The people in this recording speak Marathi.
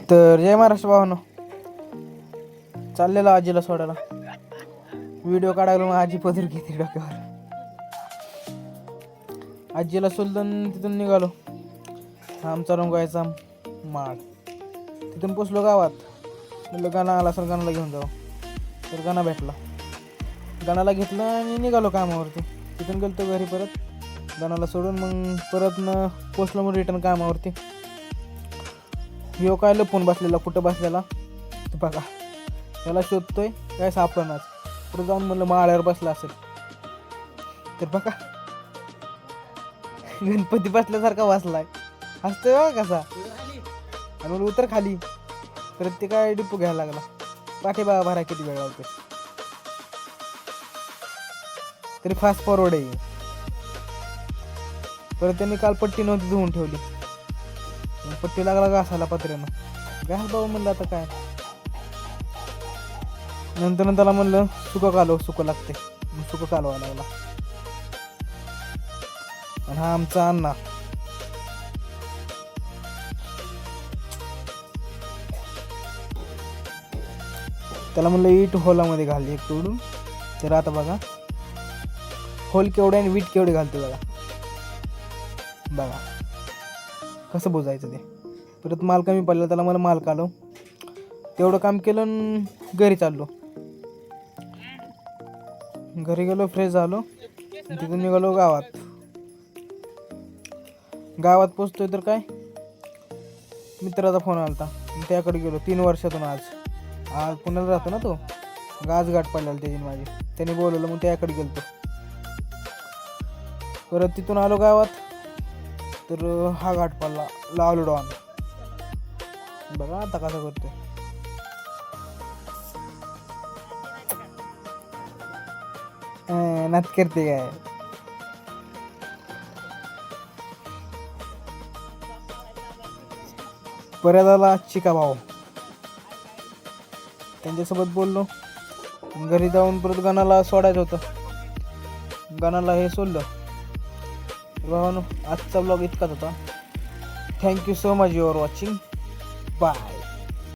तर जय महाराष्ट्र भावानो, चाललेलो आजीला सोडायला. व्हिडिओ काढायला मग आजी पदर घेते डोक्यावर. आजीला सोडून तिथून निघालो. आमचा रंगवायचा माळ. तिथून पोचलो गावात. म्हणलं गाणा आला सर, गाणाला घेऊन जाऊ. तर गाणा भेटला. गाणाला घेतलं आणि निघालो कामावरती. तिथून गेलो घरी परत गाणाला सोडून. मग परत पोचलो मग रिटर्न कामावरती. ह्यो काय लपून बसलेला, कुठं बसलेला ते बघा. त्याला शोधतोय, काय सापडणार. पुढे जाऊन म्हणलं माळ्यावर बसला असेल. तर बघा गणपती बसल्यासारखा बसलाय. हसतोय बघा कसा. आणि मग उतर खाली. परत ते काय डिपू घ्यायला लागला. पाठी बघा भरा किती वेळ लावतोय. तरी फास्ट फॉरवर्ड आहे. परत त्यांनी काल पट्टी नव्हती धुवून ठेवली. पट्टी लागला घासायला पत्र्यानं. घास बाबा म्हणलं आता काय. नंतर त्याला म्हणलं सुकं कालव, सुकं लागते. सुकं कालवा लागला. आणि हा आमचा अण्णा. त्याला म्हणलं ईट होलामध्ये घाल एक तोडून. तर आता बघा होल केवढे आणि वीट केवढे घालते बघा. बघा कसं बोजायचं ते. परत माल कमी पडला, त्याला मला माल काढलो. तेवढं काम केलं आणि घरी चाललो. घरी गेलो, फ्रेश झालो. तिथून निघालो गावात. गावात पोचतोय तर काय मित्राचा फोन आला होता. त्याकडे गेलो 3 वर्षातून. आज पुण्याला राहतो ना तो. आज गाठ पडलेला त्याची माझी. त्याने बोलवलं, मग त्याकडे गेलो. परत तिथून आलो गावात. तर हा घाट पडला, लावलो डॉन. बघा आता कसा करतोय. नात करते काय. परत आला चिका भाऊ. त्यांच्यासोबत बोललो. घरी जाऊन परत गाणाला सोडायचं होतं. गाणाला हे सोडलं. भावानो, आजचा ब्लॉग इतकाच होता. Thank you so much your watching. Bye.